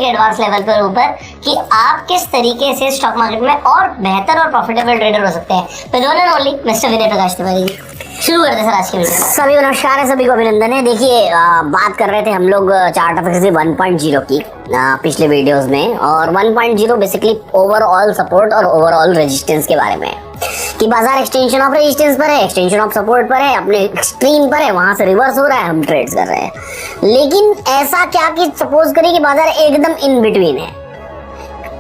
Advance level पर ऊपर कि आप किस तरीके से स्टॉक मार्केट में और बेहतर और प्रॉफिटेबल ट्रेडर हो सकते हैं। तो दोनों ओनली मिस्टर विनय प्रकाश तिवारी जी, शुरू करते हैं सर आज की वीडियो। सभी को नमस्कार है, सभी को अभिनंदन है। देखिए बात कर रहे थे हम लोग चार्ट ऑफ एक्सिस 1.0 की पिछले वीडियोस में, और 1.0 बेसिकली ओवरऑल सपोर्ट और ओवरऑल रेजिस्टेंस के बारे में कि बाजार एक्सटेंशन ऑफ रेजिस्टेंस पर है, एक्सटेंशन ऑफ सपोर्ट पर है, अपने एक्सट्रीम पर है, वहां से रिवर्स हो रहा है, हम ट्रेड्स कर रहे हैं। लेकिन ऐसा क्या कि सपोज करिए कि बाजार एकदम इन बिटवीन है,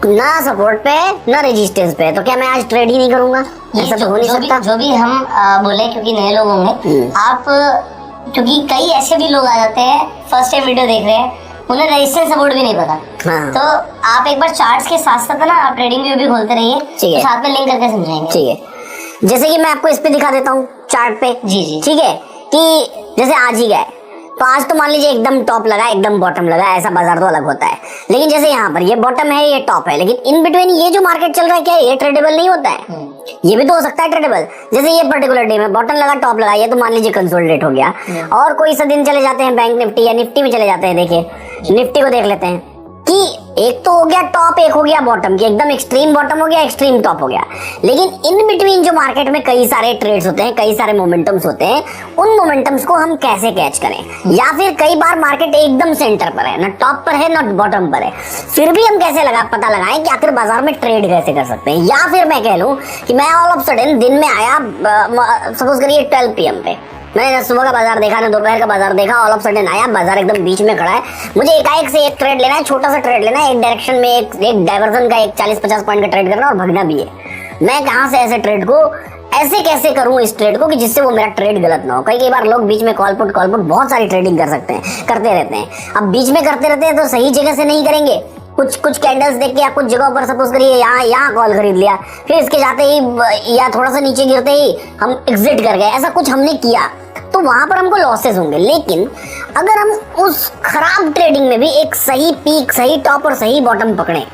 ना सपोर्ट पे है ना रेजिस्टेंस पे है, तो क्या मैं आज ट्रेड ही नहीं करूंगा? ऐसा तो हो नहीं सकता। जो भी हम बोले, क्योंकि नए लोग होंगे आप, क्योंकि कई ऐसे भी लोग आ जाते हैं फर्स्ट टाइम वीडियो देख रहे हैं, उन्हें रेजिस्टेंस सपोर्ट भी नहीं पता। हाँ। तो आप एक बार चार्ट्स के साथ साथ ना आप ट्रेडिंग व्यू भी खोलते रहिए, तो साथ में लिंक करके समझाएंगे। ठीक है, जैसे कि मैं आपको इस पे दिखा देता हूँ चार्ट पे। जी। ठीक है, कि जैसे आज ही गए तो आज तो मान लीजिए एकदम टॉप लगा, एकदम बॉटम लगा, ऐसा बाजार तो अलग होता है। लेकिन जैसे यहाँ पर ये बॉटम है, ये टॉप है, लेकिन इन बिटवीन ये जो मार्केट चल रहा है, क्या ये ट्रेडेबल नहीं होता है? ये भी तो हो सकता है ट्रेडेबल। जैसे ये पर्टिकुलर डे में बॉटम लगा, टॉप लगा, ये तो मान लीजिए कंसोलिडेट हो गया। और कोई सा दिन चले जाते हैं बैंक निफ्टी या निफ्टी में चले जाते हैं। देखिए निफ्टी को देख लेते हैं कि एक तो हो गया टॉप, एक हो गया बॉटम, की एकदम एक्सट्रीम बॉटम हो गया, एक्सट्रीम टॉप हो गया। लेकिन इन बिटवीन जो मार्केट में कई सारे ट्रेड्स होते हैं, कई सारे मोमेंटम्स होते हैं, उन मोमेंटम्स को हम कैसे कैच करें? या फिर कई बार मार्केट एकदम सेंटर पर है, ना टॉप पर है ना बॉटम पर है, फिर भी हम कैसे पता लगाएं कि आखिर बाजार में ट्रेड कैसे कर सकते हैं? या फिर मैं कह लूं कि मैं ऑल ऑफ सडन दिन में आया, सपोज करिए 12 PM पे मैंने ना सुबह का बाजार देखा ना दोपहर का बाजार देखा, ऑल ऑफ सडन आया, बाजार एकदम बीच में खड़ा है, मुझे एकाएक से एक ट्रेड लेना है, छोटा सा ट्रेड लेना है, एक डायरेक्शन में एक डाइवर्जन का, एक 40-50 पॉइंट का ट्रेड करना और भगना भी है। मैं कहां से ऐसे ट्रेड को ऐसे कैसे करूं इस ट्रेड को कि जिससे वो मेरा ट्रेड गलत ना हो? कई बार लोग बीच में कॉल पुट बहुत सारी ट्रेडिंग कर सकते हैं, करते रहते हैं। अब बीच में करते रहते हैं तो सही जगह से नहीं करेंगे। कुछ कैंडल्स देख के या कुछ जगह पर सपोज करिए यहाँ कॉल खरीद लिया, फिर इसके जाते ही या थोड़ा सा नीचे गिरते ही हम एग्जिट कर गए, ऐसा कुछ हमने किया तो वहां पर हमको लॉसेस होंगे। लेकिन अगर हम उस खराब ट्रेडिंग में भी एक सही पीक, सही टॉप और सही बॉटम पकड़े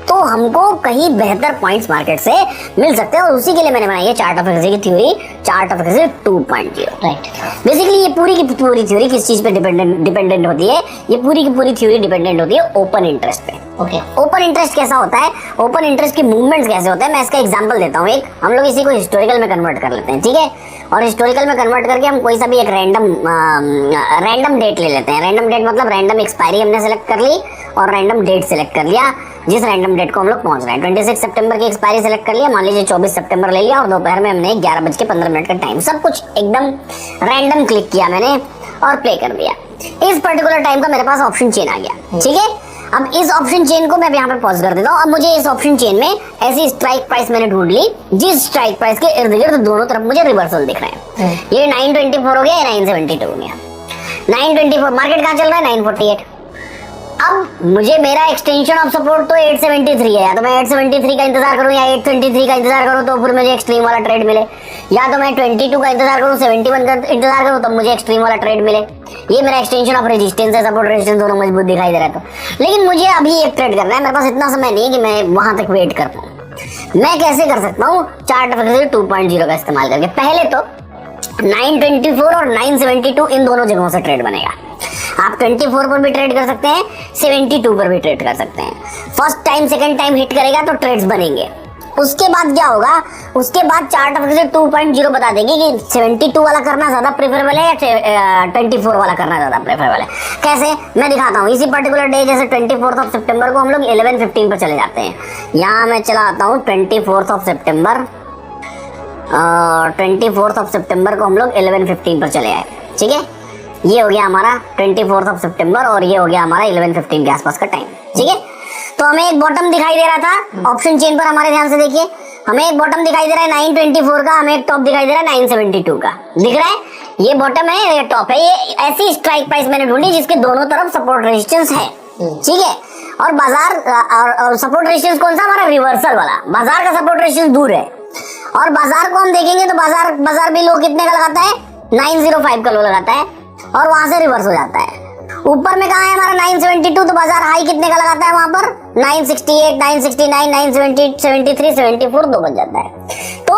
तो हमको कहीं बेहतर पॉइंट्स मार्केट से मिल सकते हैं। और उसी के लिए मैंने बनाई है चार्ट ऑफ एक्सिस की theory, chart of axis 2.0। Right, basically ये पूरी की पूरी थ्योरी किस चीज पे डिपेंडेंट होती है? ये पूरी की पूरी थ्योरी डिपेंडेंट होती है ओपन इंटरेस्ट पे। ओके, ओपन इंटरेस्ट कैसा होता है, ओपन इंटरेस्ट की मूवमेंट्स कैसे होते हैं, मैं इसका एग्जांपल देता हूँ। एक हम लोग इसी को हिस्टोरिकल में कन्वर्ट कर लेते हैं, ठीक है? और हिस्टोरिकल में कन्वर्ट करके हम कोई सा भी एक रैंडम डेट ले लेते हैं। रैंडम डेट मतलब रैंडम एक्सपायरी हमने सेलेक्ट कर ली और रैंडम डेट सेलेक्ट कर लिया, जिस रैंडम डेट को हम लोग पहुंच रहे हैं। 26 सितंबर की एक्सपायरी सेलेक्ट कर लिया, मान लीजिए 24 सितंबर ले लिया, और दोपहर में हमने 11:15 का टाइम, सब कुछ एकदम रैंडम क्लिक किया मैंने और प्ले कर दिया। इस पर्टिकुलर टाइम का मेरे पास ऑप्शन चेन आ गया, ठीक है? अब इस ऑप्शन चेन को मैं यहाँ पे पॉज कर देता हूँ। अब मुझे इस ऑप्शन चेन में ऐसी स्ट्राइक प्राइस मैंने ढूंढ ली जिस स्ट्राइक प्राइस के इर्द गिर्द दोनों तरफ मुझे रिवर्सल दिख रहे हैं। ये 924 हो गया, 972 हो गया। 924 मार्केट कहाँ चल रहा है? 948। अब मुझे मेरा एक्सटेंशन ऑफ सपोर्ट तो 873 है, या तो मैं 873 का इंतजार करूं या 823 का इंतजार करूं तो फिर मुझे एक्सट्रीम वाला ट्रेड मिले, या तो मैं 22 का इंतजार करूं, 71 का इंतजार करूं तब मुझे एक्सट्रीम वाला ट्रेड मिले। ये मेरा एक्सटेंशन ऑफ रेजिस्टेंस है, सपोर्ट रेजिस्टेंस दोनों मजबूत दिखाई दे रहा है। तो लेकिन मुझे अभी एक ट्रेड करना है, मेरे पास इतना समय नहीं कि मैं वहां तक वेट कर पाऊं। मैं कैसे कर सकता हूँ? चार्ट ऑफ एक्सिस 2.0 का इस्तेमाल करके। पहले तो 924 और 972 इन दोनों जगहों से ट्रेड बनेगा। आप 24 पर भी ट्रेड कर सकते हैं, 72 पर भी ट्रेड कर सकते हैं। First time second time hit करेगा तो ट्रेड्स बनेंगे। उसके बाद क्या होगा? उसके बाद चार्ट ऑफ एक्सिस 2.0 बता देगी कि 72 वाला करना ज्यादा प्रेफरेबल है या 24 वाला करना ज्यादा प्रेफरेबल है। कैसे? मैं दिखाता हूँ। इसी पर्टिकुलर डे जैसे 24 सितंबर को हम लोग 11:15 पर चले जाते हैं। यहाँ मैं चला आता हूँ 24 सितंबर, 24 सितंबर को हम लोग 11:15 पर चले आए, ठीक है? ये हो गया हमारा 24 सितंबर और ये हो गया हमारा 11:15 के आसपास का टाइम, ठीक है? तो हमें एक बॉटम दिखाई दे रहा था ऑप्शन चेन पर, हमारे ध्यान से देखिए, हमें एक बॉटम दिखाई दे रहा है 924 का, हमें एक टॉप दिखाई दे रहा है 972 का। दिख रहा है? ये बॉटम है, ये टॉप है। ये ऐसी स्ट्राइक प्राइस मैंने ढूंढी जिसके दोनों तरफ सपोर्ट रेजिस्टेंस है, ठीक है? और बाजार और सपोर्ट रेजिस्टेंस कौन सा? हमारा रिवर्सल वाला। बाजार का सपोर्ट रेजिस्टेंस दूर है और बाजार को हम देखेंगे तो बाजार भी लो कितने का लगाता है? 905 का लो लगाता है और वहां से रिवर्स हो जाता है। ऊपर में कहा है हमारा 972, तो बाजार हाई कितने का लगाता है वहां पर? 968, 969, 970, 73, 74 दो बन जाता है। तो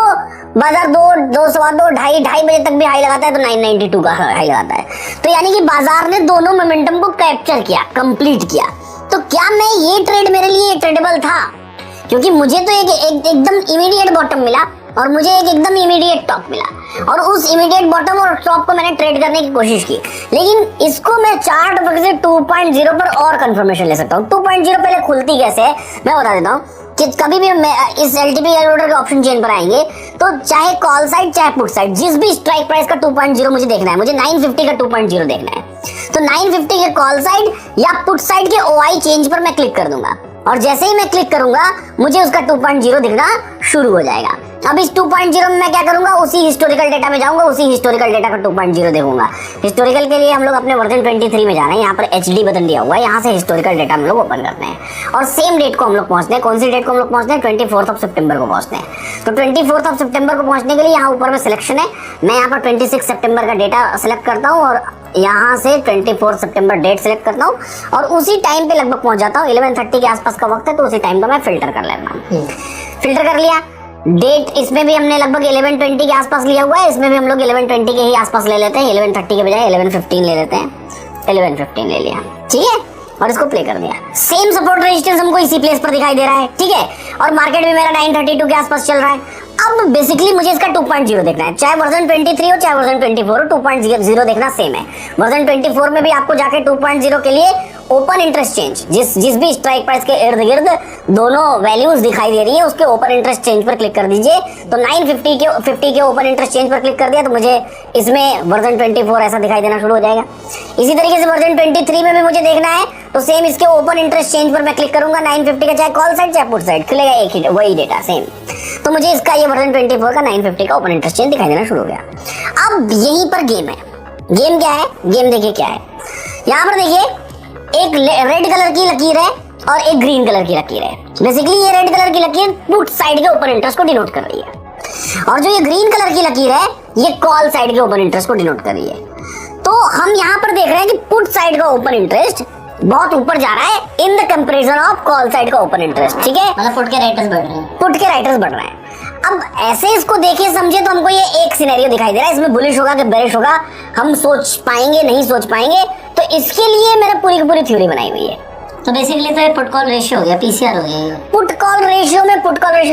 बाजार 2, 2, 2:30 बजे तक भी हाई लगाता है तो 992 का हाई लगाता है। तो यानी कि बाजार ने दोनों मोमेंटम को कैप्चर किया, कंप्लीट किया। तो क्या मैं ये ट्रेड मेरे लिए ट्रेडेबल था, क्योंकि मुझे तो एकदम इमीडिएट बॉटम मिला और मुझे एकदम इमीडिएट टॉप मिला, और उस इमीडिएट बॉटम और टॉप को मैंने ट्रेड करने की कोशिश की। लेकिन इसको मैं चार्ट से 2.0 पर और कंफर्मेशन ले सकता हूँ। 2.0 पहले खुलती कैसे है मैं बता देता हूँ कि कभी भी मैं इस एलटीपी ऑर्डर के ऑप्शन चेन पर आएंगे तो चाहे कॉल साइड चाहे पुट साइड, जिस भी स्ट्राइक प्राइस का 2.0 मुझे देखना है, मुझे 950 का 2.0 देखना है, तो 950 के कॉल साइड या पुट साइड के ओआई चेंज पर मैं क्लिक कर दूंगा, और जैसे ही मैं क्लिक करूंगा मुझे उसका 2.0 दिखना शुरू हो जाएगा। अब इस 2.0 में मैं क्या करूंगा, उसी हिस्टोरिकल डेटा में जाऊंगा, उसी हिस्टोरिकल डेटा का 2.0 देखूंगा। हिस्टोरिकल के लिए हम लोग अपने वर्जन 23 में जा रहे हैं, यहाँ पर एचडी बटन दिया हुआ है, यहाँ से हिस्टोरिकल डेटा हम लोग ओपन करते हैं और सेम डेट को हम लोग पहुंचते हैं। कौन सी डेट को हम लोग पहुंचते हैं? 24 सितंबर को पहुंचते हैं। तो 24 सितंबर को पहुंचने के लिए यहाँ ऊपर में सिलेक्शन है, मैं यहाँ पर 26 सितंबर का डेटा सेलेक्ट करता हूँ और यहाँ से 24 सितंबर डेट सेलेक्ट करता हूँ और उसी टाइम पे लगभग पहुंच जाता हूँ। 11:30 के आसपास का वक्त है, तो उसी टाइम का मैं फिल्टर कर लेता हूँ। फिल्टर कर लिया। डेट इसमें भी हमने लगभग 11:20 के आसपास लिया हुआ है, इसमें भी हम लोग 11:20 के ही आसपास ले लेते हैं। 11:30 के बजाय 11:15 ले लेते हैं। 11:15 ले लिया, ठीक है, और इसको प्ले कर दिया। सेम सपोर्ट रेजिस्टेंस हमको इसी प्लेस पर दिखाई दे रहा है, ठीक है, और मार्केट में मेरा 932 के आसपास चल रहा है। अब बेसिकली मुझे इसका 2.0 देखना है, चाहे वर्जन 23 हो चाहे वर्जन 24 हो, 2.0 देखना सेम है। वर्जन 24 में भी आपको जाके 2.0 के लिए ओपन इंटरेस्ट चेंज, जिस भी स्ट्राइक प्राइस के इर्द गिर्द दोनों वैल्यूज दिखाई दे रही है उसके ओपन इंटरेस्ट चेंज पर क्लिक कर दीजिए। तो 950 के ओपन इंटरेस्ट चेंज पर क्लिक कर दिया तो मुझे इसमें वर्जन 24 ऐसा दिखाई देना शुरू हो जाएगा। इसी तरीके से वर्जन 23 में भी मुझे देखना है तो सेम इसके ओपन इंटरेस्ट चेंज पर मैं क्लिक करूंगा। 950 का चाहे कॉल साइड चाहे पुट साइड खुलेगा, एक ही वही डेटा सेम। तो मुझे इसका ये वर्जन 24 का 950 का ओपन इंटरेस्ट चेंज दिखाई देना शुरू हो गया। अब यहीं पर गेम है। गेम क्या है? गेम देखिए क्या है। यहाँ पर देखिए एक रेड कलर की लकीर है और एक ग्रीन कलर की लकीर है। बेसिकली ये रेड कलर की लकीर पुट साइड के ओपन इंटरेस्ट को डिनोट कर रही है और जो ये ग्रीन कलर की लकीर है ये कॉल साइड के ओपन इंटरेस्ट को डिनोट कर रही है। तो हम यहाँ पर देख रहे हैं कि पुट साइड का ओपन इंटरेस्ट बहुत ऊपर जा रहा है in the comparison of call side का ओपन इंटरेस्ट, ठीक है, मतलब पुट के राइटर्स बढ़ रहे हैं, पुट के राइटर्स बढ़ रहे हैं। अब ऐसे इसको देखे समझे तो हमको ये एक सिनेरियो दिखाई दे रहा है, इसमें बुलिश होगा कि बेरिश होगा हम सोच पाएंगे नहीं सोच पाएंगे, तो इसके लिए मैंने पूरी की पूरी थ्योरी बनाई हुई है। तो बेसिकली तो ये पुट कॉल रेशियो हो गया, पीसीआर हो गया। पुट कॉल रेशियो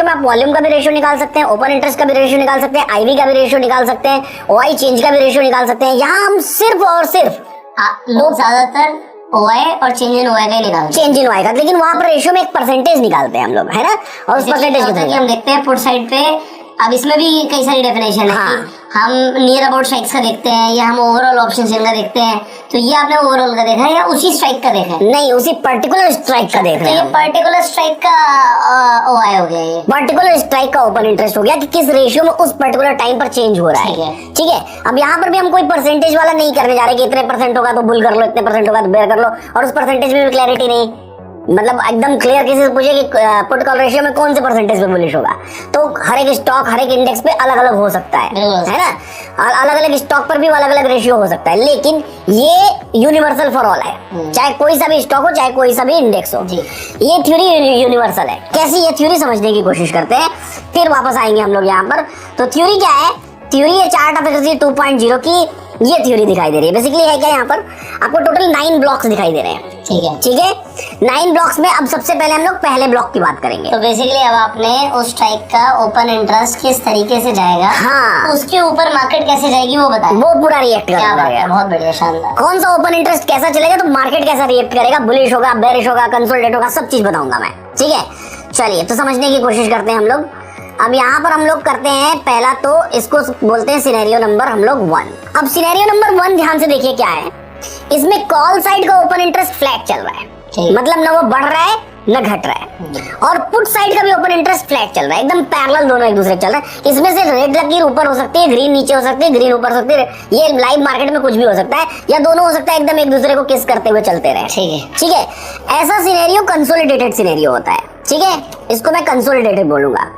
में आप वॉल्यूम का भी रेशियो निकाल सकते हैं, ओपन इंटरेस्ट का भी रेशियो निकाल सकते हैं, आईवी का भी रेशियो निकाल सकते हैं, ओआई चेंज का भी रेशियो निकाल सकते हैं। यहाँ हम सिर्फ और सिर्फ लोग ज्यादातर ओआई और चेंज इन ओआई का ही निकालते हैं, चेंज इन ओआई का, लेकिन वहां पर रेशियो में एक परसेंटेज निकालते हैं हम लोग, है ना, और उस परसेंटेज की हम देखते हैं पुट साइड पे। अब इसमें भी कई सारी डेफिनेशन है। हाँ। हम नियर अबाउट स्ट्राइक्स का देखते हैं या हम ओवरऑल ऑप्शन चेन का देखते हैं। तो ये आपने ओवरऑल का देखा है या उसी स्ट्राइक का देखा है? नहीं, उसी पर्टिकुलर स्ट्राइक का देख तो रहे ये हैं। पर्टिकुलर स्ट्राइक का ओआई हो गया, ये पर्टिकुलर स्ट्राइक का ओपन इंटरेस्ट हो गया कि किस रेशियो में उस पर्टिकुलर टाइम पर चेंज हो रहा है, ठीक है। अब यहाँ पर भी हम कोई परसेंटेज वाला नहीं करने जा रहे कि इतने परसेंट होगा तो बुल कर लो, इतने परसेंट होगा तो बेयर कर लो, और उस परसेंटेज में भी क्लैरिटी नहीं, मतलब एकदम क्लियर किसी से पूछे कि पुट कॉल रेशियो में कौन से परसेंटेज पे बुलिश होगा, तो हर एक स्टॉक हर एक इंडेक्स पे अलग अलग हो सकता है ना, अलग अलग स्टॉक पर भी अलग अलग रेशियो हो सकता है, लेकिन ये यूनिवर्सल फॉर ऑल है, चाहे कोई सा भी स्टॉक हो चाहे कोई सा भी इंडेक्स हो, ये थ्योरी यूनिवर्सल है। कैसी ये थ्योरी समझने की कोशिश करते हैं, फिर वापस आएंगे हम लोग यहाँ पर। तो थ्योरी क्या है? थ्योरी है चार्ट ऑफ एक्सचेंज 2.0 की ये थ्योरी दिखाई दे रही है। बेसिकली है क्या, यहाँ पर आपको टोटल 9 ब्लॉक्स दिखाई दे रहे हैं, ठीक है। 9 ब्लॉक्स में अब सबसे पहले हम लोग पहले ब्लॉक की बात करेंगे। तो बेसिकली अब आपने उस स्ट्राइक का ओपन इंटरेस्ट किस तरीके से जाएगा, हाँ, उसके ऊपर मार्केट कैसे जाएगी वो बताएं। वो पूरा रिएक्ट करेगा। बहुत बढ़िया, शानदार। कौन सा ओपन इंटरेस्ट कैसा चलेगा तो मार्केट कैसा रिएक्ट करेगा, बुलिश होगा बेरिश होगा कंसोलिडेट होगा, सब चीज बताऊंगा मैं, ठीक है। चलिए तो समझने की कोशिश करते हैं हम लोग। अब यहाँ पर हम लोग करते हैं पहला, तो इसको बोलते हैं सिनेरियो नंबर हम लोग 1। अब सिनेरियो नंबर 1 ध्यान से देखिए क्या है। इसमें कॉल साइड का ओपन इंटरेस्ट फ्लैट चल रहा है, मतलब ना वो बढ़ रहा है न घट रहा है, और पुट साइड का भी ओपन इंटरेस्ट फ्लैट चल रहा है, एकदम पैरेलल दोनों एक दूसरे चल रहे हैं। इसमें से रेड लकीर ऊपर हो सकती है, ग्रीन नीचे हो सकती है, ग्रीन ऊपर हो सकती है, ये लाइव मार्केट में कुछ भी हो सकता है, या दोनों हो सकता है एकदम एक दूसरे को किस करते हुए चलते रहे, ठीक है। ऐसा सिनेरियो कंसोलिडेटेड सिनेरियो होता है, ठीक है, इसको मैं कंसोलिडेटेड बोलूंगा,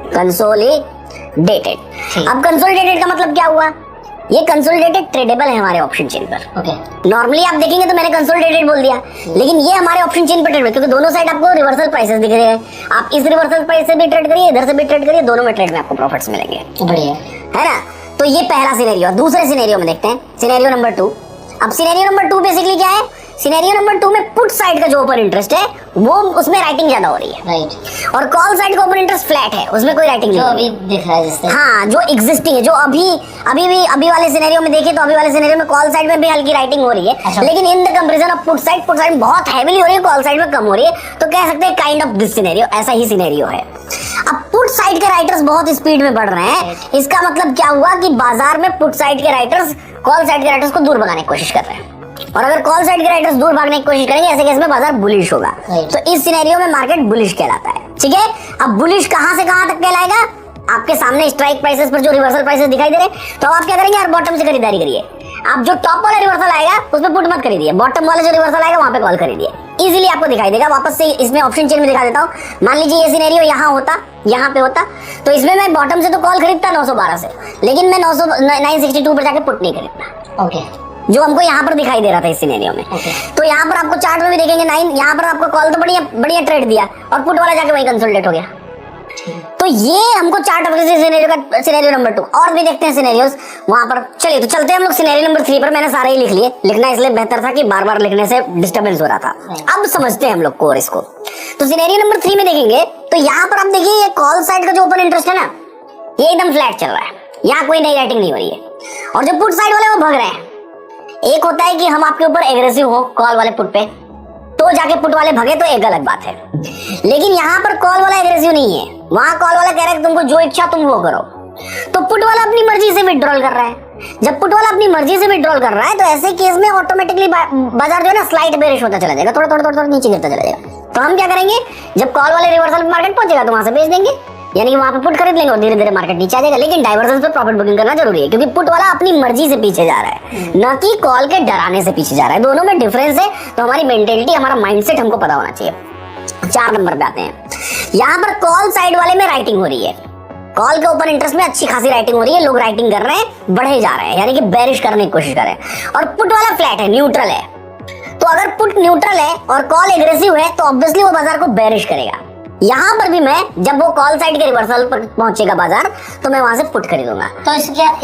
कंसोलिडेटेड। अब कंसोलिडेटेड का मतलब क्या हुआ? ये कंसोलिडेटेड ट्रेडेबल है हमारे ऑप्शन चेन पर। नॉर्मली आप देखेंगे तो मैंने कंसोलिडेटेड बोल दिया, लेकिन ये हमारे ऑप्शन चेन पर ट्रेडेबल, क्योंकि दोनों साइड आपको रिवर्सल प्राइसेस दिख रहे हैं। आप इस रिवर्सल प्राइस से भी ट्रेड करिए, इधर से भी ट्रेड करिए, दोनों में ट्रेड में आपको प्रॉफिट्स मिलेंगे, बढ़िया है ना। तो ये पहला सिनेरियो। दूसरे सिनेरियो में देखते हैं, सिनेरियो नंबर 2। अब सिनेरियो नंबर 2 बेसिकली क्या है सिनेरियो नंबर 2 में पुट साइड का जो ओपन इंटरेस्ट है वो उसमें राइटिंग ज्यादा हो रही है, राइट। और कॉल साइड का ओपन इंटरेस्ट फ्लैट है, उसमें कोई राइटिंग जो नहीं अभी दिख रहा है जिससे, हाँ जो एग्जिस्टिंग है, जो अभी वाले सिनेरियो में देखे तो अभी वाले सिनेरियो में कॉल साइड में भी हल्की राइटिंग हो रही है, अच्छा। लेकिन in the comparison of put side बहुत हैवीली हो रही है, कॉल साइड में कम हो रही है, तो कह सकते हैं काइंड ऑफ दिस सिनेरियो, ऐसा ही सिनेरियो है। अब पुट साइड के राइटर्स बहुत स्पीड में बढ़ रहे हैं, इसका मतलब क्या हुआ कि बाजार में पुट साइड के राइटर्स कॉल साइड के राइटर्स को दूर भगाने की कोशिश कर रहे हैं, और अगर कॉल साइड के राइटर्स दूर भागने की कोशिश करेंगे ऐसे केस में बाजार बुलिश होगा, तो इस सिनेरियो में मार्केट बुलिश कहलाता है, ठीक है। अब बुलिश कहां से कहां तक कहलाएगा, आपके सामने स्ट्राइक प्राइसेस पर जो रिवर्सल प्राइसेस दिखाई दे रहे हैं, तो आप क्या करेंगे यार, बॉटम से खरीदारी करिए, आप जो टॉप वाला रिवर्सल आएगा उसमें पुट मत खरीदिए, बॉटम वाला जो रिवर्सल आएगा वहां पे कॉल खरीदिए, इजीली आपको दिखाई देगा। वापस से इसमें ऑप्शन चेन में दिखा देता हूँ, मान लीजिए ये सिनेरियो यहाँ होता, यहाँ पे होता, तो इसमें मैं बॉटम से तो कॉल खरीदता 912 से, लेकिन मैं 962 पर जाके पुट नहीं खरीदता, ओके, जो हमको यहाँ पर दिखाई दे रहा था इस सिनेरियो में। तो यहाँ पर आपको चार्ट में भी देखेंगे 9, यहाँ पर आपको कॉल तो बढ़िया ट्रेड दिया और पुट वाला जाके वही कंसोलिडेट हो गया। तो ये हमको चार्ट सिनेरियो का सिनेरियो नंबर 2, और भी देखते हैं सिनेरियोस वहां पर। चलिए तो चलते हैं हम लोग सिनेरियो नंबर 3 पर। मैंने सारे ही लिख लिए, लिखना इसलिए बेहतर था कि बार बार लिखने से डिस्टर्बेंस हो रहा था। अब समझते हैं हम लोग कोर इसको। तो सिनेरियो नंबर 3 में देखेंगे तो यहाँ पर आप देखिए ये कॉल साइड का जो ओपन इंटरेस्ट है ना, ये एकदम फ्लैट चल रहा है, यहाँ कोई नई राइटिंग नहीं हो रही है, और जो पुट साइड वाले वो भाग रहे हैं। एक होता है कि हम आपके ऊपर एग्रेसिव हो कॉल वाले पुट पे, तो जाके पुट वाले भगे तो एक अलग बात है, लेकिन यहाँ पर कॉल वाला एग्रेसिव नहीं है, वहां कॉल वाला कह रहा है तुमको जो इच्छा तुम वो करो, तो पुट वाला अपनी मर्जी से विड्रॉल कर रहा है। जब पुट वाला अपनी मर्जी से विड्रॉल कर रहा है तो ऐसे केस में ऑटोमेटिकली बाजार जो है ना स्लाइट बेरिश होता चला जाएगा, थोड़ा नीचे गिरता चला जाएगा। तो हम क्या करेंगे, जब कॉल वाले रिवर्सल पे मार्केट पहुंचेगा तो वहां से बेच देंगे, यानी कि वहां पे पुट खरीद लेंगे और धीरे धीरे मार्केट नीचे आ जाएगा। लेकिन डाइवर्जेंस पे प्रॉफिट बुकिंग करना जरूरी है, क्योंकि पुट वाला अपनी मर्जी से पीछे जा रहा है, न कि कॉल के डराने से पीछे जा रहा है। दोनों में डिफरेंस है, तो हमारी मेंटेलिटी, हमारा माइंडसेट हमको पता होना चाहिए। 4 नंबर पे आते हैं। यहाँ पर कॉल साइड वाले में राइटिंग हो रही है, कॉल के ओपन इंटरेस्ट में अच्छी खासी राइटिंग हो रही है, लोग राइटिंग कर रहे हैं, बढ़े जा रहे हैं, यानी कि बेरिश करने की कोशिश कर रहे हैं। और पुट वाला फ्लैट है, न्यूट्रल है, तो अगर पुट न्यूट्रल है और कॉल एग्रेसिव है तो ऑब्वियसली वो बाजार को बेरिश करेगा। यहाँ पर भी मैं जब वो कॉल साइड के रिवर्सल पर पहुंचेगा बाजार तो मैं वहां से पुट खरीदूंगा। तो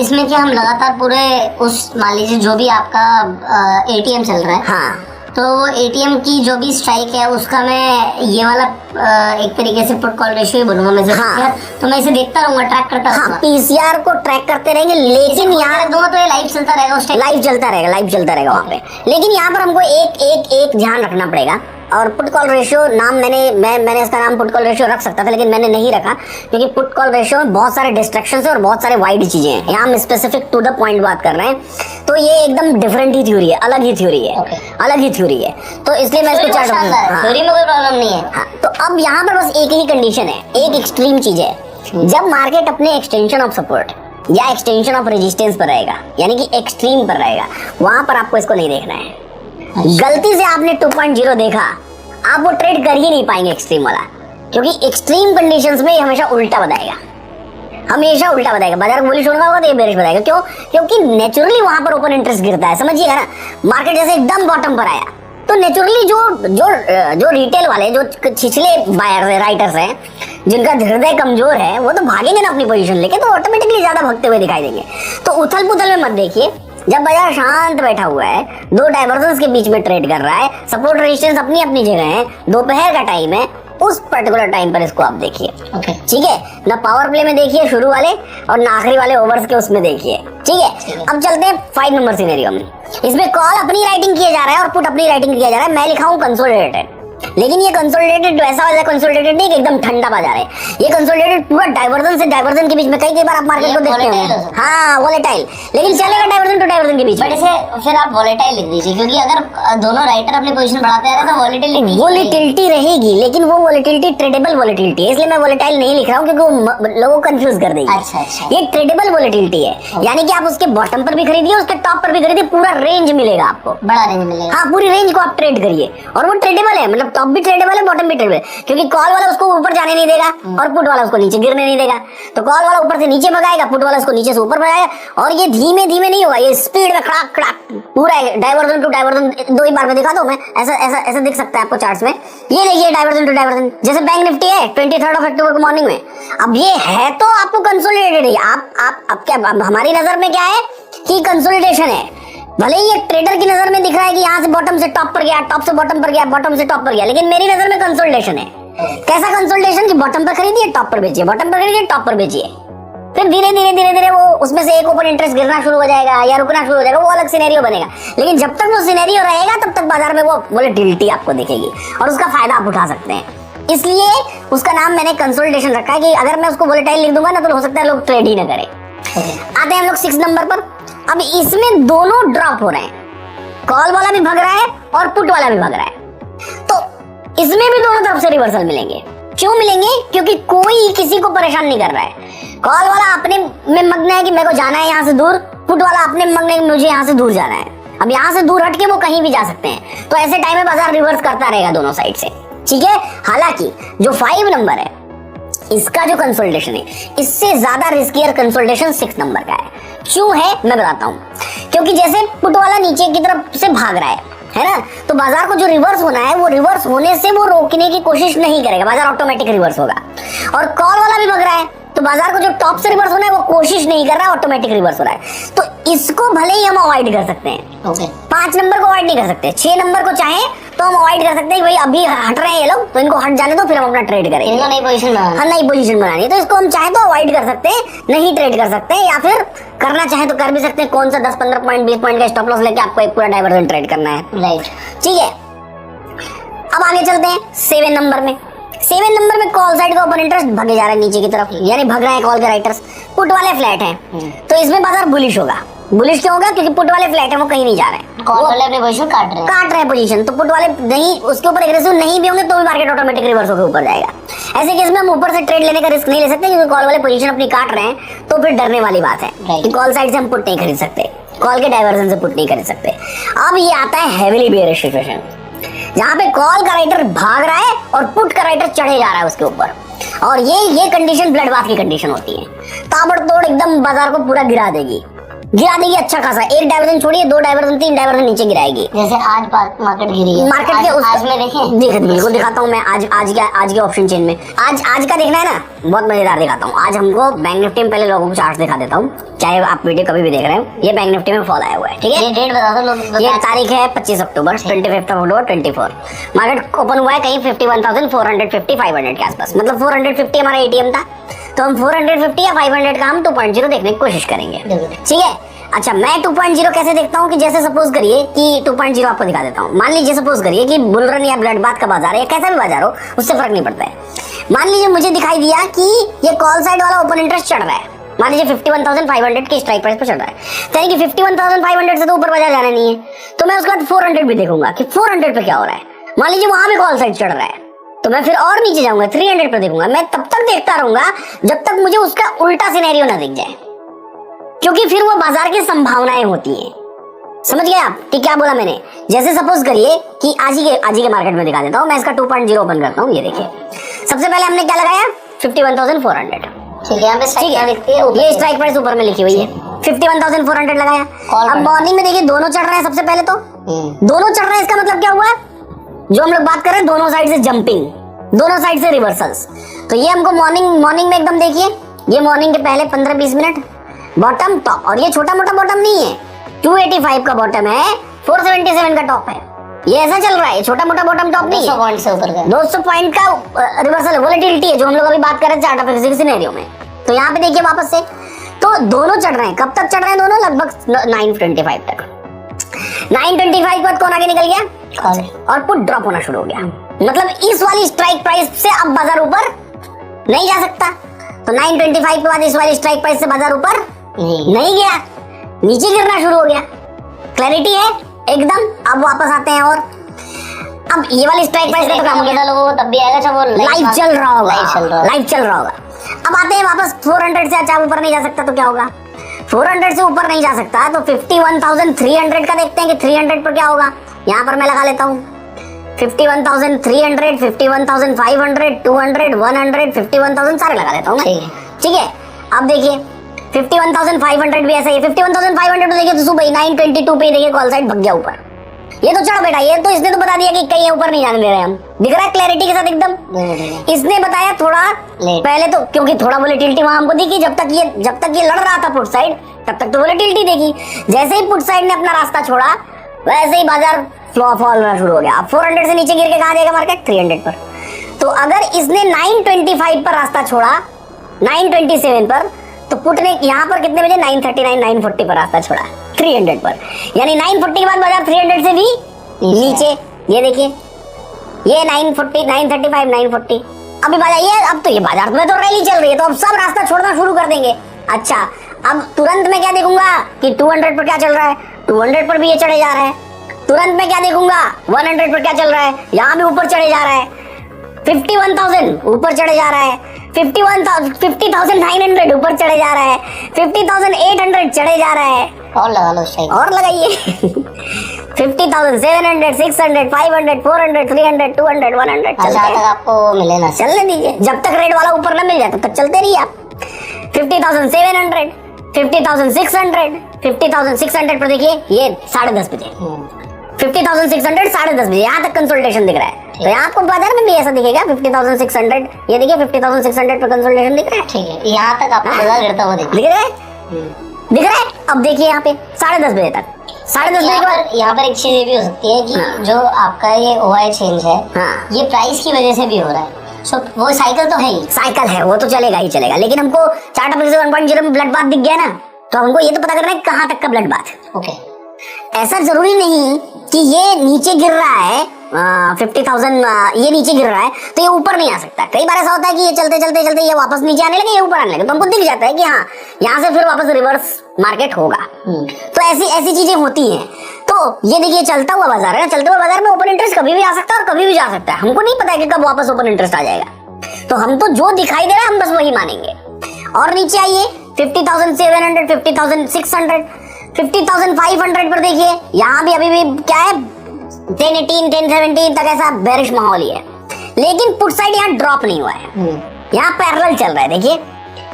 इसमें क्या हम लगातार पूरे उस, मान लीजिए जो भी आपका एटीएम चल रहा है, हाँ, तो एटीएम की जो भी स्ट्राइक है उसका मैं ये वाला एक तरीके से पुट कॉल रेशियो ही बोलूंगा मैं, हाँ। तो मैं इसे देखता रहूंगा, ट्रैक करता रहूंगा। हाँ, पीसीआर को ट्रैक करते रहेंगे, लेकिन यहाँ दोनों तो ये लाइव चलता रहेगा उस टाइम, लाइव चलता रहेगा वहाँ पे। लेकिन यहाँ पर हमको एक ध्यान रखना पड़ेगा, और पुट कॉल रेशियो नाम मैंने इसका नाम पुट कॉल रेशियो रख सकता था, लेकिन मैंने नहीं रखा, क्योंकि पुट कॉल रेशियो में बहुत सारे डिस्ट्रैक्शंस है और बहुत सारे वाइड चीजें हैं। यहाँ हम स्पेसिफिक टू द पॉइंट बात कर रहे हैं, तो ये एकदम डिफरेंट ही थ्योरी है, अलग ही थ्योरी है, अलग ही थ्योरी है। तो इसलिए मैं इसको चार्ट थ्योरी में कोई प्रॉब्लम नहीं है। हाँ, तो अब यहाँ पर बस एक ही कंडीशन है, एक एक्सट्रीम चीज है, जब मार्केट अपने एक्सटेंशन ऑफ सपोर्ट या एक्सटेंशन ऑफ रेजिस्टेंस पर रहेगा, यानी कि एक्सट्रीम पर रहेगा, वहां पर आपको इसको नहीं देखना है। गलती से आपने 2.0 देखा, आप वो ट्रेड कर ही नहीं पाएंगे एक्सट्रीम वाला, क्योंकि एक्सट्रीम कंडीशंस में ये हमेशा उल्टा बताएगा, हमेशा उल्टा बताएगा। बाजार को बुलिश होगा तो ये बेरिश बताएगा। क्यों? क्योंकि नेचुरली वहां पर ओपन इंटरेस्ट गिरता है, समझिएगा ना। मार्केट जैसे एकदम बॉटम पर आया तो नेचुरली जो रिटेल वाले, जो छिछले बायर्स है, राइटर्स हैं, जिनका हृदय कमजोर है, वो तो भागेंगे ना अपनी पोजीशन लेके, तो ऑटोमेटिकली ज्यादा भगते हुए दिखाई देंगे। तो उथल पुथल में मत देखिए, जब बाजार शांत बैठा हुआ है, दो डाइवर्जेंस के बीच में ट्रेड कर रहा है, सपोर्ट रेजिस्टेंस अपनी अपनी जगह है, दोपहर का टाइम है, उस पर्टिकुलर टाइम पर इसको आप देखिए, ठीक है ना। पावर प्ले में देखिए शुरू वाले, और ना आखिरी वाले ओवर्स के उसमें देखिए, ठीक है। अब चलते हैं 5 नंबर सिनेरियो में। इसमें कॉल अपनी राइटिंग किया जा रहा है और पुट अपनी राइटिंग किया जा रहा है। मैं लिखा हूं कंसोलिडेटेड, लेकिन ये कंसोलिडेटेड ऐसा वाला कंसोलिडेटेड नहीं कि एकदम ठंडा बाजार है, ये कंसोलिडेटेड पूरा डाइवर्जन से डाइवर्जन के बीच में। कई बार आप मार्केट को देखते हैं, हाँ वोलेटाइल, लेकिन चलेगा डाइवर्जन टू डाइवर्जन के बीच में। फिर आप वोलेटाइल लिख दीजिए, क्योंकि अगर दोनों राइटर अपनी पोजीशन बढ़ाते आ रहे हैं तो वोलेटिलिटी रहेगी, लेकिन वो वोलेटिलिटी ट्रेडेबल वोलेटिलिटी है, इसलिए मैं वोलेटाइल नहीं लिख रहा हूँ, क्योंकि वो लोगों को कंफ्यूज कर देगी। अच्छा। ये ट्रेडेबल वोलेटिलिटी है, यानी कि आप उसके बॉटम पर भी खरीदिए, उसके टॉप पर भी खरीदिए, पूरा रेंज मिलेगा आपको, बड़ा रेंज मिलेगा। हाँ, पूरी रेंज को आप ट्रेड करिए, और वो ट्रेडेबल है, मतलब टॉप भी ट्रेडेबल है, बॉटम भी ट्रेडेबल, क्योंकि कॉल वाला उसको ऊपर जाने नहीं देगा और पुट वाला उसको नीचे गिरने नहीं देगा। तो कॉल वाला ऊपर से नीचे भगाएगा, पुट वाला उसको नीचे से ऊपर भगाएगा, और ये धीमे धीमे नहीं होगा, ये स्पीड में खड़ाक खड़ाक पूरा डाइवर्जन टू डाइवर्जन। 2 ही बार में दिखा दो मैं, ऐसा दिख सकता है आपको चार्ट्स में। ये देखिए डाइवर्जन टू डाइवर्जन, जैसे बैंक निफ्टी है 23 अक्टूबर को मॉर्निंग में। अब ये है तो आपको कंसोलिडेटेड है, आप क्या हमारी नजर में क्या है कि कंसोलिडेशन है, भले ही एक ट्रेडर की नजर में दिख रहा है कि यहाँ से बॉटम से टॉप पर गया, टॉप से बॉटम पर गया, बॉटम से टॉप पर गया, लेकिन मेरी नजर में कंसोलिडेशन है। कैसा कंसोलिडेशन कि बॉटम पर खरीदिए, टॉप पर बेचिए, बॉटम पर खरीदिए, टॉप पर बेचिए, फिर धीरे धीरे वो उसमें से एक ओपन इंटरेस्ट गिरना शुरू हो जाएगा या रुकना शुरू हो जाएगा, वो अलग सिनेरियो बनेगा। लेकिन जब तक वो सिनेरियो रहेगा तब तक बाजार में वो वोलेटिलिटी आपको दिखेगी और उसका फायदा आप उठा सकते हैं। इसलिए उसका नाम मैंने कंसोलिडेशन रखा है कि अगर मैं उसको वोलेटाइल लिख दूंगा ना तो हो सकता है लोग ट्रेड ही ना करें। आते हैं हम लोग 6 नंबर पर। अब इसमें दोनों ड्रॉप हो रहे हैं, कॉल वाला भी भाग रहा है और पुट वाला भी भाग रहा है, तो इसमें भी दोनों तरफ से रिवर्सल मिलेंगे। क्यों मिलेंगे? क्योंकि कोई किसी को परेशान नहीं कर रहा है। कॉल वाला अपने में मग्न है कि मेरे को जाना है यहाँ से दूर, पुट वाला अपने में मग्न है कि मुझे यहाँ से दूर जाना है। अब यहाँ से दूर हटके वो कहीं भी जा सकते हैं, तो ऐसे टाइम में बाजार रिवर्स करता रहेगा दोनों साइड से, ठीक है। हालांकि जो 5 नंबर है इसका जो कंसोलिडेशन है इससे ज्यादा रिस्कियर कंसोलिडेशन 6 नंबर का है। क्यों है मैं बताता हूँ। क्योंकि जैसे पुट वाला नीचे की तरफ से भाग रहा है ना, तो बाजार को जो रिवर्स होना है वो रिवर्स होने से वो रोकने की कोशिश नहीं करेगा, बाजार ऑटोमेटिक रिवर्स होगा। और कॉल वाला भी भाग रहा है तो बाजार को जो टॉप से रिवर्स होना है वो कोशिश नहीं कर रहा है, ऑटोमेटिक रिवर्स हो रहा है। तो इसको भले ही हम अवॉइड कर सकते हैं। ओके 5 नंबर को अवॉइड नहीं कर सकते, 6 नंबर को चाहे तो हम अवॉइड कर सकते हैं। भाई अभी हट रहे हैं ये लोग तो इनको हट जाने दो, फिर हम अपना ट्रेड करेंगे। इनको नई पोजीशन बनानी, हाँ नई पोजीशन बनानी है, तो इसको हम चाहे तो अवॉइड कर सकते हैं, नहीं ट्रेड कर सकते हैं, या फिर करना चाहे तो कर भी सकते हैं। कौन सा 10-15 पॉइंट 20 पॉइंट का स्टॉप लॉस लेके आपको एक पूरा डाइवर्जन ट्रेड करना है, राइट, ठीक है। अब आगे चलते हैं 7 नंबर में। 7 नंबर में कॉल साइड का ओपन इंटरेस्ट भागे जा रहा है नीचे की तरफ, यानी भाग रहे हैं कॉल के राइटर्स। पुट वाले फ्लैट हैं तो इसमें बाजार बुलिश होगा। बुलिश क्यों होगा? क्योंकि पुट वाले फ्लैट है, वो कहीं नहीं जा रहे हैं, कॉल वाले अपनी पोजीशन काट रहे हैं पोजीशन। तो पुट वाले नहीं, उसके ऊपर एग्रेसिव नहीं भी होंगे तो भी मार्केट ऑटोमेटिक रिवर्स होकर ऊपर जाएगा। ऐसे केस में हम ऊपर से ट्रेड लेने का रिस्क नहीं ले सकते, क्योंकि कॉल वाले पोजीशन अपनी काट रहे हैं, तो फिर डरने वाली बात है कि कॉल साइड से हम पुट नहीं खरीद सकते, कॉल के डाइवर्जन से पुट नहीं खरीद सकते। अब ये आता है हेवीली बेयरिश सिचुएशन, जहां पे कॉल का राइटर भाग रहा है और पुट का राइटर चढ़े जा रहा है उसके ऊपर, और ये कंडीशन ब्लड बाथ की कंडीशन होती है। ताबड़तोड़ एकदम बाजार को पूरा गिरा देगी अच्छा खासा। एक डाइवर्जन छोड़िए, 2 डाइवर्जन 3 डाइवर्जन नीचे गिराएगी। जैसे आज मार्केट गिरी है, मार्केट के आज में देखें, बिल्कुल दिखाता हूँ मैं आज के ऑप्शन चेन में। आज का देखना है ना, बहुत मजेदार दिखाता हूँ। आज हमको बैंक निफ्टी में पहले लोगों को चार्ट दिखा देता हूँ, चाहे आप वीडियो कभी भी देख रहे हो। ये बैंक निफ्टी में फॉल आया हुआ है, ठीक है। ये डेट बता दो लोग, ये तारीख है 25 अक्टूबर 25 अक्टूबर 24। मार्केट ओपन हुआ है कहीं 51,450 500 के आसपास, मतलब 450 हमारा एटीएम था, तो हम 450 या 500 का हम 2.0 देखने की कोशिश करेंगे, ठीक है। अच्छा, मैं 2.0 कैसे देखता हूँ कि जैसे सपोज करिए कि 2.0 आपको दिखा देता हूँ। मान लीजिए सपोज करिए कि बुल रन या ब्लड बाथ का बाजार है या कैसा भी बाजार हो, उससे फर्क नहीं पड़ता है। मान लीजिए मुझे दिखाई दिया कि ये कॉल साइड वाला ओपन इंटरेस्ट चढ़ रहा है, मान लीजिए 51,500 की स्ट्राइक प्राइस पे चढ़ रहा है, यानी कि 51,500 से तो ऊपर बाजार जाना नहीं है, तो मैं उसके बाद 400 भी देखूंगा कि 400 पे क्या हो रहा है। मान लीजिए वहां भी कॉल साइड चढ़ रहा है, तो मैं फिर और नीचे जाऊंगा 300 पे देखूंगा। मैं तब तक देखता रहूंगा जब तक मुझे उसका उल्टा सिनेरियो ना दिख जाए, क्योंकि फिर वो बाजार की संभावनाएं होती हैं। समझ गए आप कि क्या बोला मैंने? जैसे सपोज करिए कि आज ही के मार्केट में दिखा देता हूं, मैं इसका 2.0 ओपन करता हूं। ये देखिए, सबसे पहले हमने क्या लगाया 51,400, ठीक है। यहाँ पे स्ट्राइक दिखती है, ये स्ट्राइक प्राइस ऊपर में लिखी हुई है, 51,400 लगाया। अब मॉर्निंग में देखिए दोनों चढ़ रहे हैं। सबसे पहले तो दोनों चढ़ रहे हैं, इसका मतलब क्या हुआ? जो हम लोग बात कर रहे हैं दोनों साइड से जंपिंग, दोनों साइड से रिवर्सल्स। तो ये हमको मॉर्निंग में एकदम देखिए, ये मॉर्निंग के पहले 15-20 मिनट बॉटम टॉप, और ये छोटा मोटा बॉटम नहीं है, 285 का बॉटम है, 477 का टॉप है। ये ऐसा चल रहा है, छोटा मोटा बॉटम टॉप नहीं है, 200 पॉइंट से ऊपर का 200 पॉइंट का रिवर्सल वोलेटिलिटी है, जो हम लोग अभी बात कर रहे थे चार्ट ऑफ फिजिक्स सिनेरियो में। तो यहाँ पे देखिए वापस से, तो दोनों चढ़ रहे हैं। कब तक चढ़ रहे हैं दोनों? लगभग 925 तक। 925 के बाद कौन आगे निकल गया? और पुट ड्रॉप होना शुरू हो गया। मतलब इस वाली स्ट्राइक प्राइस से अब बाजार ऊपर नहीं जा सकता। तो 925 के बाद इस वाली स्ट्राइक प्राइस से बाजार ऊपर नहीं गया, नीचे गिरना शुरू हो गया। क्लैरिटी है एकदम। अब वापस आते हैं, और अब ये वाली स्ट्राइक प्राइस का काम हो गया, लोगों को तब भी आएगा जब वो लाइव चल रहा होगा। अब आते हैं वापस 400 से। अच्छा ऊपर नहीं जा सकता तो क्या होगा? 400 से ऊपर नहीं जा सकता तो 51,300 का देखते हैं कि 300 पर क्या होगा। यहाँ पर मैं लगा लेता हूँ 51,300, 51,500, 200, 100, 51,000 सारे लगा लेता हूँ मैं, ठीक है। अब देखिए 51,500 भी ऐसा ही है। 51,500 तो देखिए तो सुबह 922 पे देखिए कॉल साइड भग गया ऊपर, ये तो चढ़ बैठा, ये तो इसने तो बता दिया कि कहीं ऊपर नहीं जाने दे रहे हम, दिख रहा है क्लैरिटी के साथ एकदम। इसने बताया थोड़ा पहले तो, क्योंकि थोड़ा वोलेटिलिटी वहां हमको दिखी, जब तक ये लड़ रहा था पुट साइड तब तक तो वोलेटिलिटी देखी। जैसे ही पुट साइड ने अपना रास्ता छोड़ा वैसे ही बाजार फ्लॉ फॉल होना शुरू हो गया। अब 400 से नीचे गिर के कहां जाएगा मार्केट? 300 पर। तो अगर इसने 925 पर रास्ता छोड़ा 927 पर, तो पुट ने यहाँ पर कितने बजे? 939 940 पर रास्ता छोड़ा 300 पर, यानी 940 के बाद बाजार 300 से भी नीचे। ये देखिए ये 940 935 940 अभी बाजार, ये अब तो ये बाजार में तो रैली चल रही है, तो अब सब रास्ता छोड़ना शुरू कर देंगे। अच्छा अब तुरंत मैं क्या देखूंगा कि 200 पर क्या चल रहा है, 200 पर भी ये चढ़े जा रहा है। तुरंत मैं क्या देखूंगा 100 पर क्या चल रहा है, यहाँ भी ऊपर चढ़े जा रहा है। 51,000 ऊपर चढ़े जा रहा है, 50,900 ऊपर चढ़े जा रहा है, 50,800 चढ़े जा रहा है। और लगा लो स्ट्राइक, और लगाइए 50,700 600 500 400 300 200 100 जहाँ तक आपको मिले ना। चलने दीजिए, जब तक रेड वाला ऊपर ना मिल जाए तब तक चलते रहिए आप। 50,700 50,600 50,600 पर देखिए ये 10:30 बजे 50,600 10:30 बजे यहाँ तक कंसोल्टेशन दिख रहा है। तो यहाँ आपको बाजार में भी ऐसा दिखेगा 50,600, ये देखिए 50,600 पर कंसोल्टेशन दिख रहा है। ठीक है, यहाँ तक आपको बाजार गिरता हुआ दिख रहा है, दिख रहा है। अब देखिए यहाँ पे 10:30 बजे तक, 10:30 बजे के बाद यहाँ पर एक चीज ये भी हो सकती है कि जो आपका ये OI चेंज है ये प्राइस की वजह से भी हो रहा है। सो वो साइकिल तो है ही, साइकिल है, वो तो चलेगा ही चलेगा। लेकिन हमको चार्ट ऑफ 1.0 में ब्लड बाथ दिख गया ना, तो हमको ये तो पता करना है कहाँ तक का ब्लड बाथ। ओके, ऐसा जरूरी नहीं कि ये नीचे गिर रहा है 50,000 ये नीचे गिर रहा है तो ये ऊपर नहीं आ सकता। कई बार ऐसा होता है कि ये चलते चलते चलते ये वापस नीचे आने लगे, ये ऊपर आने लगे, तो हमको दिख जाता है कि हाँ यहाँ से फिर वापस रिवर्स मार्केट होगा। तो ऐसी चीजें होती हैं। तो ये देखिए चलता हुआ बाजार है ना, चलते हुए बाजार में ओपन इंटरेस्ट कभी भी आ सकता है और कभी भी जा सकता है। हमको नहीं पता है कि कब वापस ओपन इंटरेस्ट आ जाएगा, तो हम तो जो दिखाई दे रहा है हम बस वही मानेंगे। और नीचे आइए 50,700 50,600 50,500 पर देखिए, यहाँ भी अभी भी क्या है 1018 1017 तक ऐसा बेरिश माहौल ही है। लेकिन पुट साइड यहाँ ड्रॉप नहीं हुआ है, यहाँ पैरेलल चल रहा है। देखिए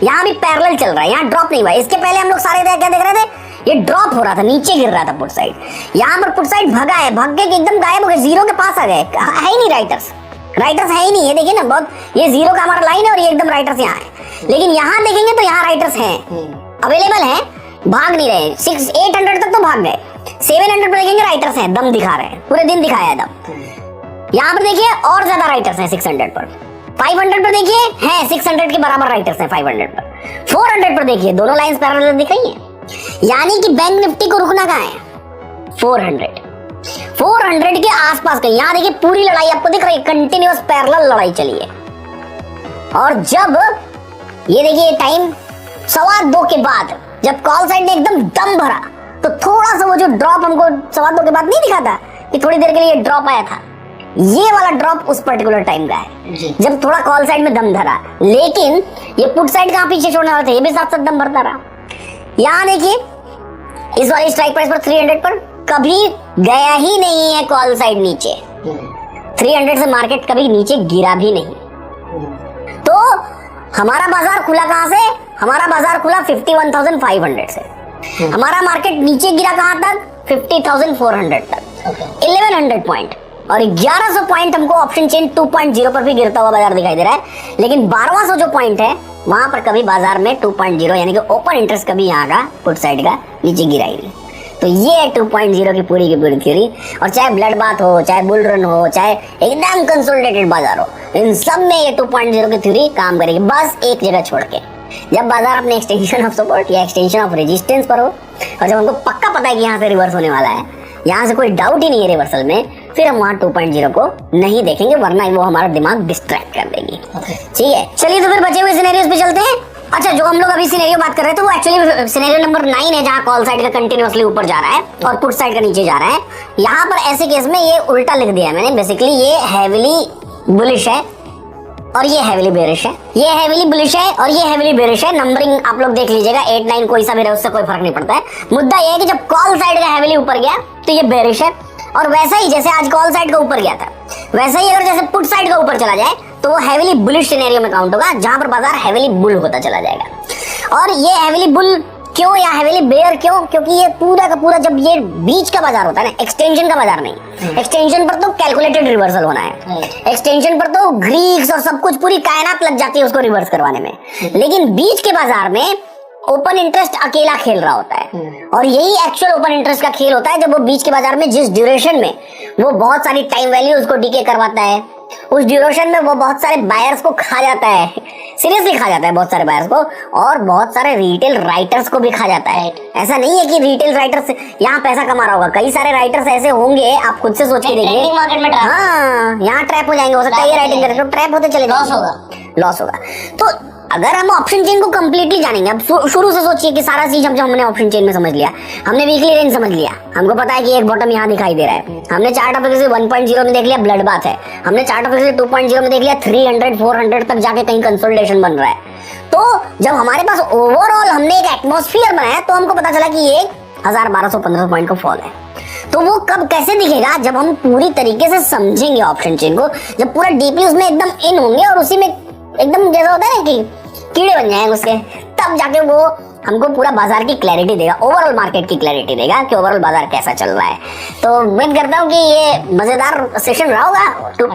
यहाँ भी पैरेलल चल रहा है, यहाँ ड्रॉप नहीं हुआ है। इसके पहले हम लोग सारे क्या देख रहे थे, ये ड्रॉप हो रहा था, नीचे गिर रहा था पुट साइड। यहाँ पर पुट साइड भगा है, भाग के एकदम गायब हो गए, जीरो के पास आ गए, है ही नहीं राइटर्स है ही नहीं। ये देखिए ना बहुत, ये जीरो का हमारा लाइन है और ये एकदम राइटर्स यहाँ है। लेकिन यहाँ देखेंगे तो यहाँ राइटर्स हैं, अवेलेबल हैं, भाग नहीं रहे। 800 तक तो भाग गए, 700 पर देखेंगे राइटर्स हैं, दम दिखा रहे हैं, पूरे दिन दिखाया है दम। यहाँ पर देखिए और ज्यादा राइटर्स हैं 600 पर, 500 पर देखिए हैं 600 के बराबर राइटर्स हैं 500 पर, 400 पर देखिए दोनों लाइंस पैरेलल दिख रही हैं। यानी कि बैंक निफ्टी को रुकना कहाँ है 400 के आसपास कहीं। यहाँ देखिए पूरी लड़ाई आपको दिख रही है, कंटिन्यूअस पैरेलल लड़ाई चली है। और जब ये देखिए टाइम 2:15 के बाद जब कॉल साइड ने एकदम दम भरा, तो थोड़ा सा वो जो ड्रॉप हमको 2:15 के बाद नहीं दिखा था कि थोड़ी देर के लिए ड्रॉप आया था, ये वाला ड्रॉप उस पर्टिकुलर टाइम का है जब थोड़ा कॉल साइड में दम धरा। लेकिन ये पुट साइड कहाँ पीछे छोड़ने वाले थे, ये भी साथ साथ दम भरता रहा। यहाँ देखिए इस वाली स्ट्राइक प्राइस पर 300 पर कभी गया ही नहीं है कॉल साइड नीचे, 300 से मार्केट कभी नीचे गिरा भी नहीं। तो हमारा बाजार खुला कहां से, हमारा बाजार खुला 51,500 से, हमारा मार्केट नीचे गिरा कहां तक 50,400 तक, 1100 पॉइंट। और 1100 पॉइंट हमको ऑप्शन चेन 2.0 पर भी गिरता हुआ बाजार दिखाई दे रहा है। लेकिन 1200 जो पॉइंट है वहां पर कभी बाजार में 2.0 यानी कि ओपन इंटरेस्ट कभी यहाँ का पुट साइड का नीचे गिरा ही नहीं। तो ये है 2.0 की पूरी थ्योरी। और चाहे ब्लड बाथ हो, चाहे बुल रन हो, चाहे एकदम कंसोलिडेटेड बाजार हो, इन सब में ये 2.0 की थ्योरी काम करेगी, बस एक जगह छोड़ के। जब बाजार अपने एक्सटेंशन ऑफ सपोर्ट या एक्सटेंशन ऑफ रेजिस्टेंस पर हो और जब हमको पक्का पता है कि यहाँ से रिवर्स होने वाला है, यहाँ से कोई डाउट ही नहीं है रिवर्सल में, फिर हम वहाँ 2.0 को नहीं देखेंगे, वरना वो हमारा दिमाग डिस्ट्रैक्ट कर देगी। ठीक है, चलिए तो फिर बचे हुए सिनेरियोस पे चलते हैं। अच्छा, जो हम लोग अभी सिनेरियो बात कर रहे थे वो एक्चुअली सिनेरियो नंबर 9 है, जहाँ कॉल साइड का कंटिन्यूअसली ऊपर जा रहा है और पुट साइड का नीचे जा रहा है। यहाँ पर ऐसे केस में ये उल्टा लिख दिया मैंने, बेसिकली ये हैविली बुलिश है और ये हैविली बेरिश है, ये हैविली बुलिश है और ये हैविली बेरिश है। नंबरिंग आप लोग देख लीजिएगा, 8 9 कोई सा भी रहे उससे कोई फर्क नहीं पड़ता है। मुद्दा ये है कि जब कॉल साइड का हैविली ऊपर गया तो ये बेरिश है, और वैसा ही जैसे आज कॉल साइड का ऊपर गया था वैसा ही अगर जैसे पुट साइड का ऊपर चला जाए तो वो हैविली बुलिश सिनेरियो में काउंट होगा, जहां पर बाजार हैविली बुल होता चला जाएगा। और ये हैविली बुल क्यों या हेवीली बेयर क्यों? क्योंकि ये पूरा का पूरा जब ये बीच का बाजार होता है ना, एक्सटेंशन का बाजार नहीं। एक्सटेंशन पर तो कैलकुलेटेड रिवर्सल होना है, एक्सटेंशन पर तो ग्रीक्स और सब कुछ पूरी कायनात लग जाती है उसको रिवर्स करवाने में। लेकिन बीच के बाजार में ओपन इंटरेस्ट अकेला खेल रहा होता है, और यही एक्चुअल ओपन इंटरेस्ट का खेल होता है जब वो बीच के बाजार में जिस ड्यूरेशन में वो बहुत सारी टाइम वैल्यू उसको डीके करवाता है, उस ड्यूरेशन में वो बहुत सारे बायर्स को खा जाता है, सीरियसली खा जाता है बहुत सारे बायर्स को, और बहुत सारे रिटेल राइटर्स को भी खा जाता है। ऐसा नहीं है कि रिटेल राइटर्स यहाँ पैसा कमा रहा होगा, कई सारे राइटर्स ऐसे होंगे, आप खुद से सोच के देखिए। मार्केट में हाँ, यहाँ ट्रैप हो जाएंगे, हो सकता है ये राइटिंग करे तो ट्रैप होते चले जाएंगे, लॉस होगा। तो अगर हम ऑप्शन चेन को कंप्लीटली जानेंगे, अब शुरू से सोचिए कि सारा चीज जब हमने ऑप्शन चेन में समझ लिया, हमने वीकली रेंज समझ लिया, हमको पता है कि एक बॉटम यहाँ दिखाई दे रहा है, हमने चार्ट ऑफ एक्सिस 1.0 में देख लिया ब्लड बाथ है, हमने चार्ट ऑफ एक्सिस 2.0 में देख लिया 300 400 तक जाके कहीं कंसोलिडेशन बन रहा है। तो जब हमारे पास ओवरऑल हमने एक एटमॉस्फेयर बनाया तो हमको पता चला कि ये 1000-1200-1500 पॉइंट का फॉल है। तो वो कब कैसे दिखेगा? जब हम पूरी तरीके से समझेंगे ऑप्शन चेन को, जब पूरा डीपली उसमें एकदम इन होंगे और उसी में एकदम जैसा होता है ना कि कीड़े बन जाएंगे उसके, तब जाके वो हमको पूरा बाजार की क्लैरिटी देगा, ओवरऑल मार्केट की क्लैरिटी देगा कि ओवरऑल बाजार कैसा चल रहा है। तो उम्मीद करता हूँ कि ये मजेदार सेशन रहा होगा।